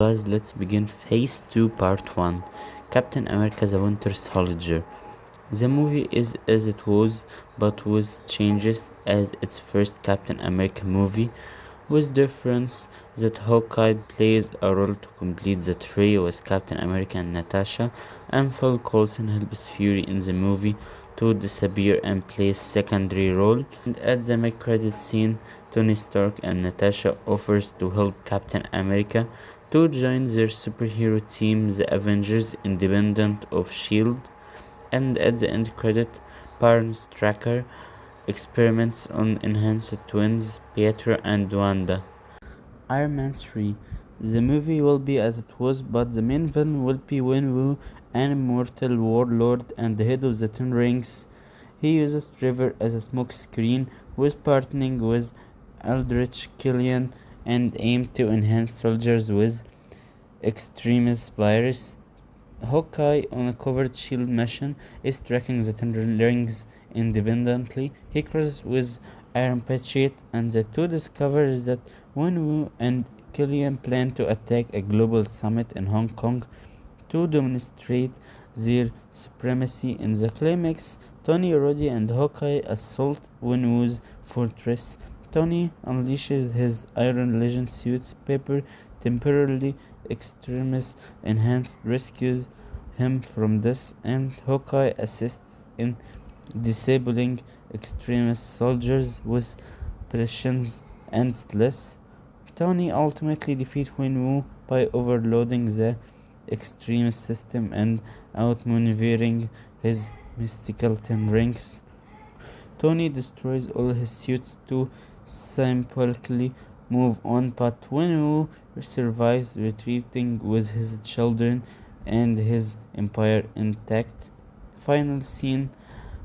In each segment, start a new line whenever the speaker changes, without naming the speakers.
Guys, let's begin Phase 2 Part 1 Captain America the Winter Soldier. The movie is as it was, but with changes as its first Captain America movie, with difference that Hawkeye plays a role to complete the trio with Captain America and Natasha, and Phil Coulson helps Fury in the movie to disappear and plays secondary role. And at the mid-credit scene, Tony Stark and Natasha offers to help Captain America to join their superhero team, the Avengers, independent of Shield. And at the end credit, Barnes Tracker experiments on enhanced twins Pietro and Wanda. Ironman 3. The movie will be as it was, but the main villain will be Wenwu, an immortal warlord and the head of the Ten Rings. He uses Trevor as a smokescreen, with partnering with Aldrich Killian and aim to enhance soldiers with extremis virus. Hawkeye, on a covert Shield mission, is tracking the Ten Rings independently. He crosses with Iron Patriot, and the two discover that Wenwu and Killian plan to attack a global summit in Hong Kong to demonstrate their supremacy. In the climax, Tony, Roddy, and Hawkeye assault Wenwu's fortress. Tony unleashes his Iron Legend suit's Pepper, temporarily extremis enhanced, rescues him from this, and Hawkeye assists in disabling extremist soldiers with prescience and less. Tony ultimately defeats Wenwu by overloading the extremist system and outmaneuvering his mystical Ten Rings. Tony destroys all his suits to symbolically move on, but Wenwu survives, retreating with his children and his empire intact. Final scene: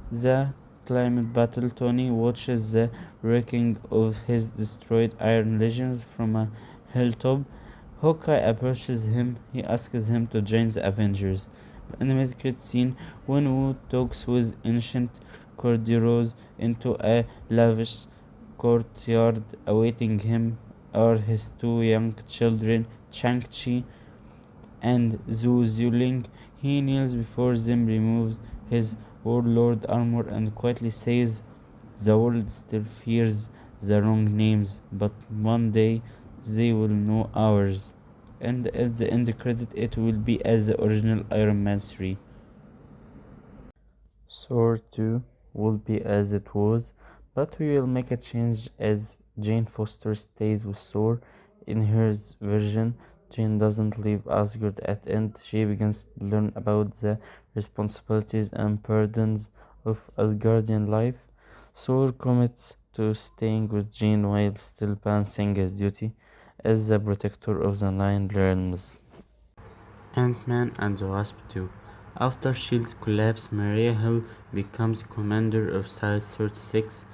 the climate battle. Tony watches the wrecking of his destroyed Iron Legends from a hilltop. Hawkeye approaches him. He asks him to join the Avengers. In the mid-credit scene, Wenwu talks with ancient Corderos into a lavish courtyard. Awaiting him are his two young children, Chang-Chi and Zhu Zuling. He kneels before them, removes his warlord armor, and quietly says, "The world still fears the wrong names, but one day they will know ours." And at the end credit, it will be as the original Iron Man 3. Thor 2 will be as it was, but we will make a change as Jane Foster stays with Thor. In her version, Jane doesn't leave Asgard at end. She begins to learn about the responsibilities and burdens of Asgardian life. Thor commits to staying with Jane while still balancing his duty as the protector of the Nine Realms. Antman and the Wasp 2. After S.H.I.E.L.D's collapse, Maria Hill becomes commander of Site 36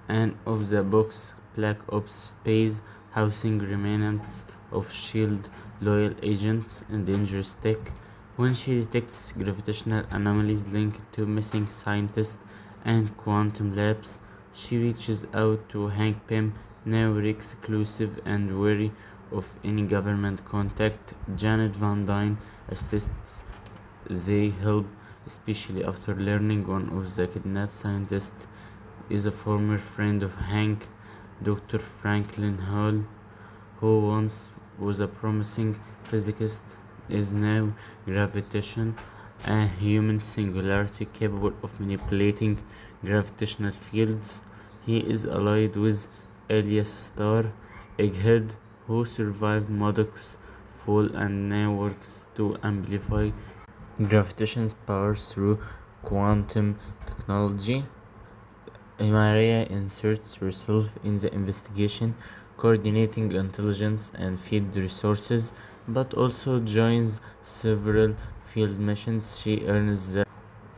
and of the box Black Ops Phase, housing remnants of S.H.I.E.L.D. loyal agents in dangerous tech. When she detects gravitational anomalies linked to missing scientists and quantum labs, she reaches out to Hank Pym, now reclusive and wary of any government contact. Janet Van Dyne assists. They help, especially after learning one of the kidnapped scientists is a former friend of Hank, Dr. Franklin Hall, who once was a promising physicist, is now gravitation, a human singularity capable of manipulating gravitational fields. He is allied with Elias Starr, Egghead, who survived Modoc's fall and now works to amplify gravitation's power through quantum technology. Maria inserts herself in the investigation, coordinating intelligence and field resources, but also joins several field missions. She earns the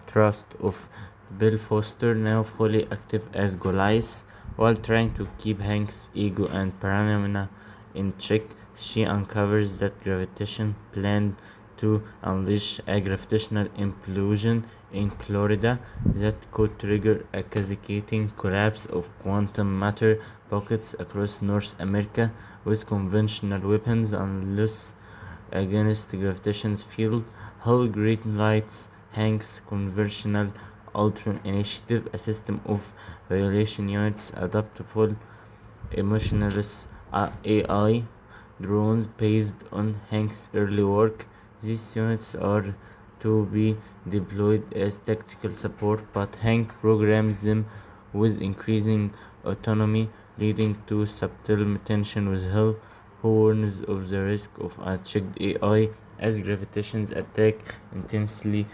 trust of Bill Foster, now fully active as Goliath. While trying to keep Hank's ego and paranoia in check, she uncovers that gravitation planned to unleash a gravitational implosion in Florida that could trigger a cascading collapse of quantum matter pockets across North America. With conventional weapons unless against gravitation's field. Hull green lights Hank's conventional Ultron initiative, a system of violation units, adaptable, emotionless AI drones based on Hank's early work. These units are to be deployed as tactical support, but Hank programs them with increasing autonomy, leading to subtle tension with Hill, who warns of the risk of unchecked AI as gravitation's attack intensely.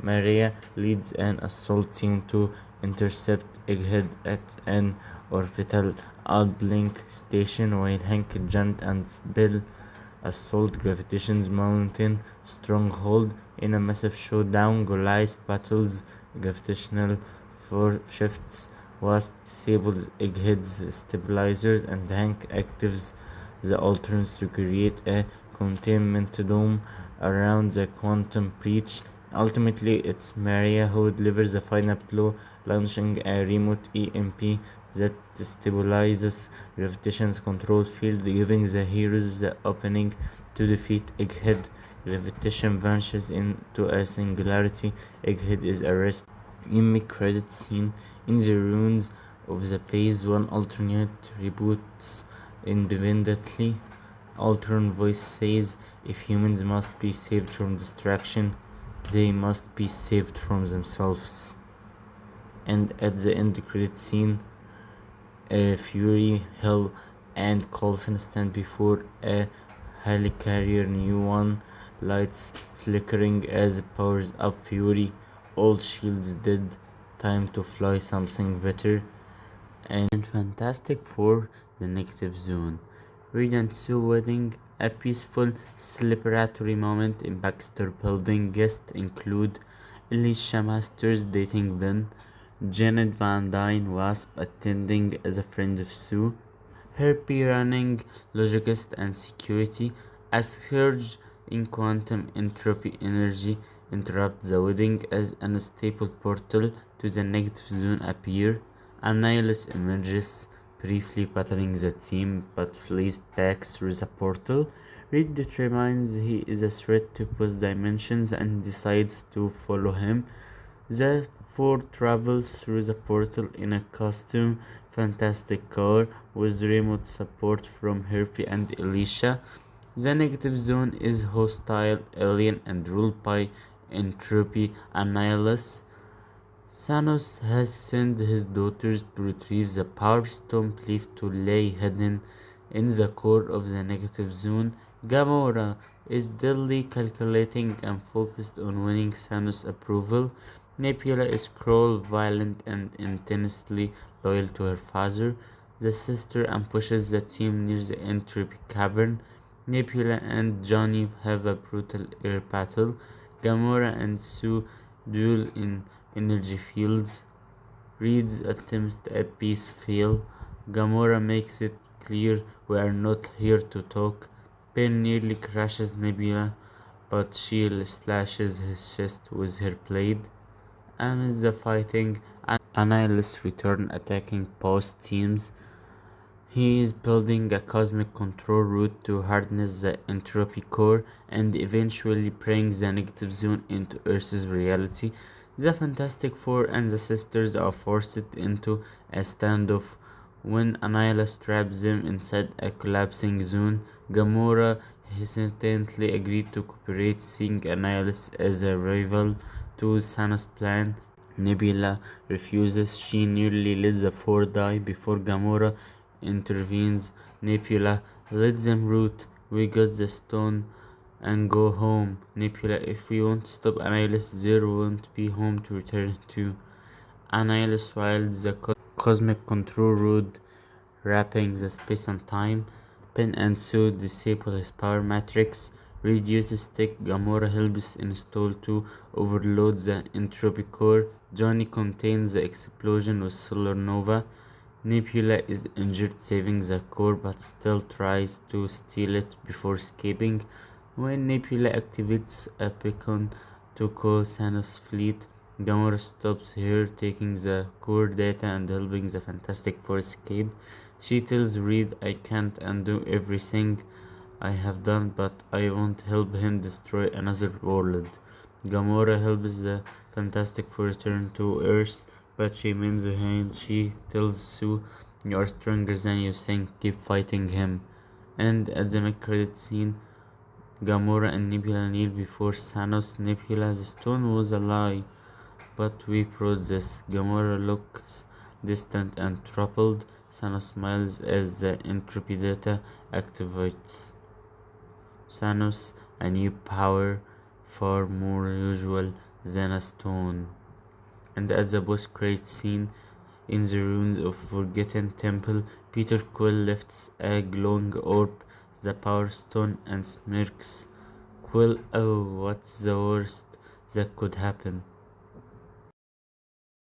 Maria leads an assault team to intercept Egghead at an orbital uplink station, while Hank, Junt, and Bill assault Gravitation's mountain stronghold. In a massive showdown, Goliath battles gravitational force shifts, Wasp disables Egghead's stabilizers, and Hank activates the Ultrons to create a containment dome around the quantum breach. Ultimately, it's Maria who delivers the final blow, launching a remote EMP that stabilizes gravitation's control field, giving the heroes the opening to defeat Egghead. Gravitation vanishes into a singularity. Egghead is arrested. In mid-credit scene, in the ruins of the Phase 1 alternate reboots independently, Ultron voice says, if humans must be saved from destruction, they must be saved from themselves. And at the end credit scene, Fury, Hill, and Coulson stand before a helicarrier. New one, lights flickering as it powers up Fury. All shields dead. Time to fly something better. And Fantastic Four, the Negative Zone. Reed and Sue wedding, a peaceful celebratory moment in Baxter Building. Guests include Alicia Masters dating Ben, Janet Van Dyne Wasp attending as a friend of Sue, Herpy running logistics and security. A surge in quantum entropy energy interrupts the wedding as an unstable portal to the negative zone appears. Annihilus emerges, briefly battling the team but flees back through the portal. Reed determines he is a threat to both dimensions and decides to follow him. The four travel through the portal in a custom fantastic car with remote support from Herpy and Alicia. The negative zone is hostile, alien, and ruled by Entropy Annihilus. Thanos has sent his daughters to retrieve the Power Stone believed to lay hidden in the core of the negative zone. Gamora is dully calculating and focused on winning Thanos' approval. Nebula is cruel, violent, and intensely loyal to her father. The sister ambushes the team near the Entropy Cavern. Nebula and Johnny have a brutal air battle. Gamora and Sue duel in energy fields. Reed's attempts at peace fail. Gamora makes it clear we are not here to talk. Ben nearly crashes Nebula, but she slashes his chest with her blade. Amid the fighting, Annihilus return attacking both teams. He is building a cosmic control route to harness the entropy core and eventually bring the negative zone into Earth's reality. The Fantastic Four and the sisters are forced into a standoff when Annihilus traps them inside a collapsing zone. Gamora hesitantly agreed to cooperate, seeing Annihilus as a rival to Thanos' plan. Nebula refuses. She nearly lets the four die before Gamora intervenes. Nebula, let them root. We got the stone and go home. Nebula, if we want to stop Annihilus, there won't be home to return to. Annihilus wields the cosmic control rod, wrapping the space and time. Ben and Sue disable his power matrix. Reduces tech. Gamora helps install to overload the entropy core. Johnny contains the explosion with solar nova. Nebula is injured, saving the core, but still tries to steal it before escaping. When Nebula activates a beacon to call Thanos' fleet, Gamora stops her, taking the core data and helping the Fantastic Four escape. She tells Reed, I can't undo everything I have done, but I won't help him destroy another world. Gamora helps the Fantastic Four return to Earth, but remains behind. She tells Sue, "You are stronger than you think, keep fighting him." And at the mid-credit scene, Gamora and Nebula kneel before Thanos. Nebula, the stone was a lie, but we proved this. Gamora looks distant and troubled. Thanos smiles as the Intrepidata activates. Thanos, a new power, far more usual than a stone. And at the post-credit scene, in the ruins of Forgotten Temple, Peter Quill lifts a glowing orb, the Power Stone, and smirks. Quill, oh, what's the worst that could happen?